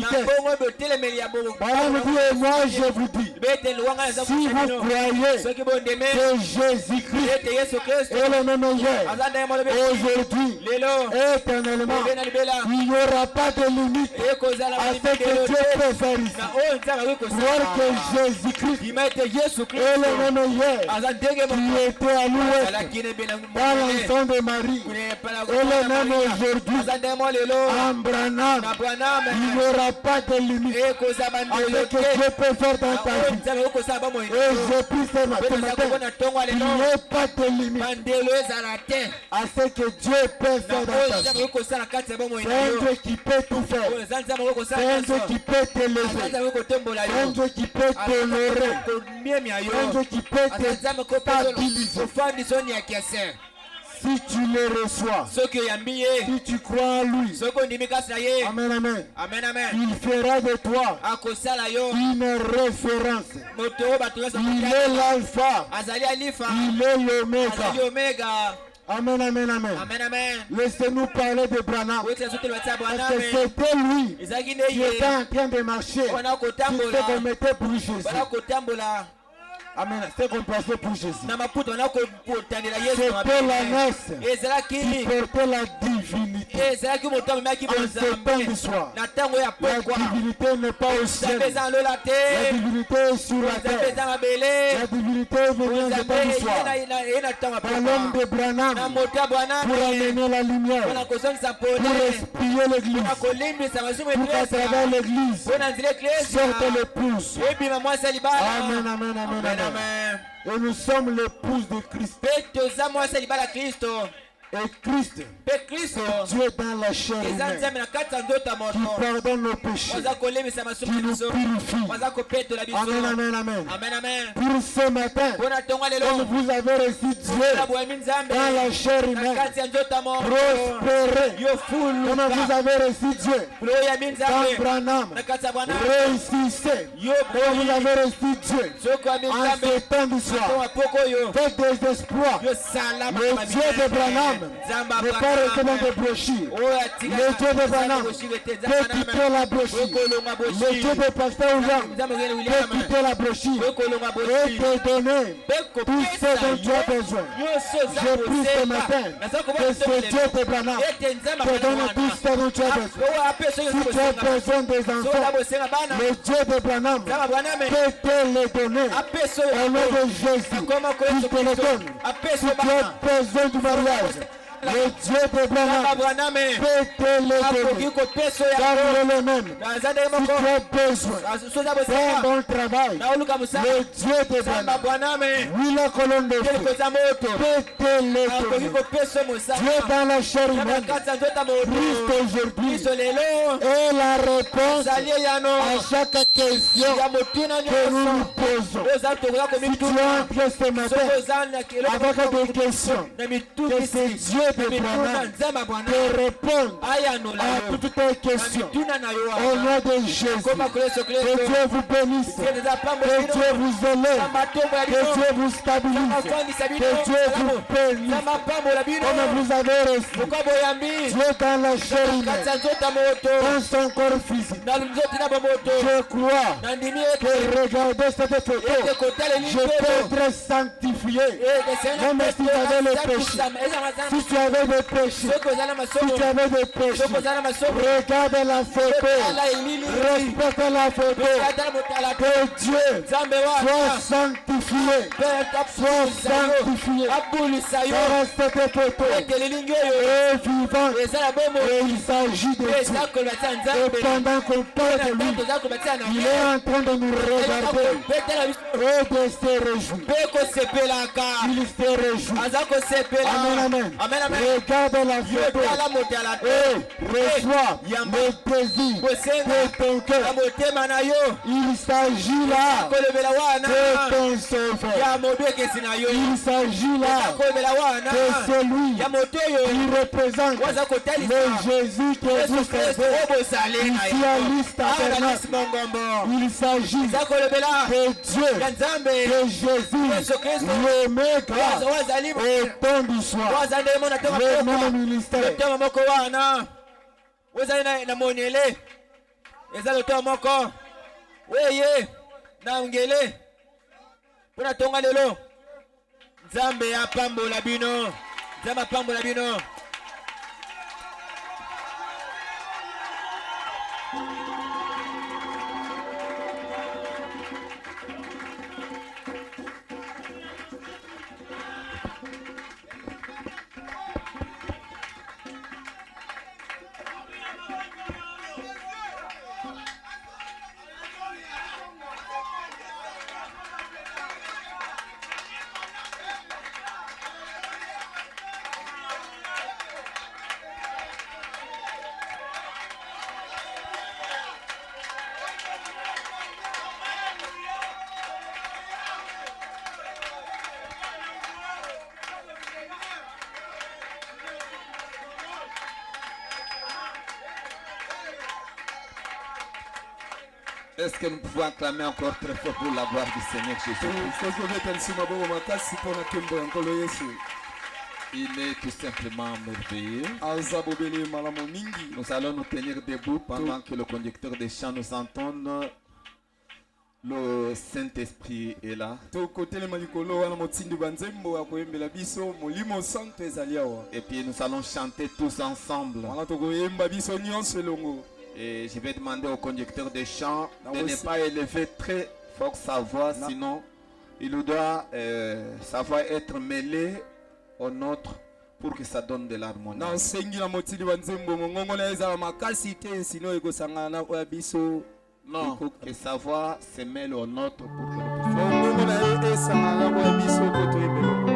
vitesse. Voilà me dit, et moi je vous dis, si vous croyez que Jésus-Christ est le même hier, aujourd'hui, éternellement, il n'y aura pas de limite à ce que Dieu peut faire ici. Croire que Jésus-Christ est le même hier, qui était à l'ouest, dans l'enfant de Marie, et le même aujourd'hui, en Branham, il n'y aura pas de limite à ce que Dieu peut faire dans ta vie. Et je prie ce matin, il n'y a pas de limite à ce que Dieu peut faire dans ta vie. C'est un Dieu qui peut tout faire. C'est un Dieu qui peut t'élever. C'est un Dieu qui peut t'honorer. C'est un Dieu qui peut te stabiliser. Si tu le reçois, si tu crois en lui, amen, amen, il fera de toi une référence. Il est l'alpha, il est l'oméga. Amen, amen, amen. Laissez-nous parler de Branham. Parce que c'était lui qui était en train de marcher. Qui se commettait pour Jésus. Amen. C'est qu'on passait pour Jésus. C'était la noce qui portait la divinité. En ce temps du soir. La divinité n'est pas au ciel. La divinité est sur la terre. La divinité est venue en ce temps du soir. Par l'homme de Branham. Pour amener la lumière. Pour espier l'église. Pour qu'à travers l'église sorte l'épouse. Amen, amen, amen. Amen. Et nous sommes l'épouse de Christ. Et Christ, Dieu dans la chair humaine, qui pardonne nos péchés, qui nous purifie. Amen, amen, amen. Pour ce matin, comme vous avez reçu Dieu dans la chair humaine, prospérez. Comme vous avez reçu Dieu dans Branham, réussissez. Comme vous avez reçu Dieu en ce temps du soir, faites des exploits. Le Dieu de Branham ne pas recevoir de brochures. Le Dieu de Branham peut quitter la brochure. Le Dieu de Pasteur Jean peut quitter la brochure et te donner tout ce dont tu as besoin. Je prie ce matin que ce Dieu de Branham te donne tout ce dont tu as besoin. Si tu as besoin des enfants, le Dieu de Branham peut te les donner au nom de Jésus. Il te les donne. Si tu as besoin du mariage, le Dieu de Branham peut te le donner. Car il est le même. Si tu as besoin d'un bon travail, le Dieu de Branham, oui, la colonne de feu, peut te le donner. Dieu dans la chair humaine, Christ aujourd'hui, est la réponse à chaque question que nous nous posons. Si tu entres ce matin avec des questions, que c'est Dieu de Branham te répondre à toutes tes questions. Au nom de Jésus, que Dieu vous bénisse, que Dieu vous élève, que Dieu vous stabilise, que Dieu vous bénisse. Comme vous avez reçu Dieu dans la chair humaine, dans son corps physique. Je crois que regarder cette photo, je peux être sanctifié. Même si tu avais le péché, si tu avais des péchés, si tu avais des péchés, regarde la photo, respecte la photo, que Dieu soit sanctifié, soit sanctifié, car cette photo est vivante et il s'agit de Dieu. Et pendant qu'on parle de lui, il est en train de nous regarder et de se réjouir. Il se réjouit. Amen, amen. Regarde la photo et reçois le désir de ton cœur. Il s'agit là de ton sauveur. Il s'agit là de celui qui représente le Jésus que vous servez ici à l'Isle-Tabernacle. Il s'agit de Dieu, de Jésus, l'Oméga, au temps du soir. Le même ministère. eza loto moko weye na ngele pona tonga lelo nzambe ya pambola bino nzambe pambola bino. Est-ce que nous pouvons acclamer encore très fort pour la gloire du Seigneur Jésus? Il est tout simplement merveilleux. Nous allons nous tenir debout pendant que le conducteur des chants nous entonne. Le Saint-Esprit est là. Et puis nous allons chanter tous ensemble. Et je vais demander au conducteur des chants de ne pas élever très fort sa voix, sinon il doit sa voix être mêlée au nôtre pour que ça donne de l'harmonie. Non, que sa voix se mêle au nôtre pour que nous puissions.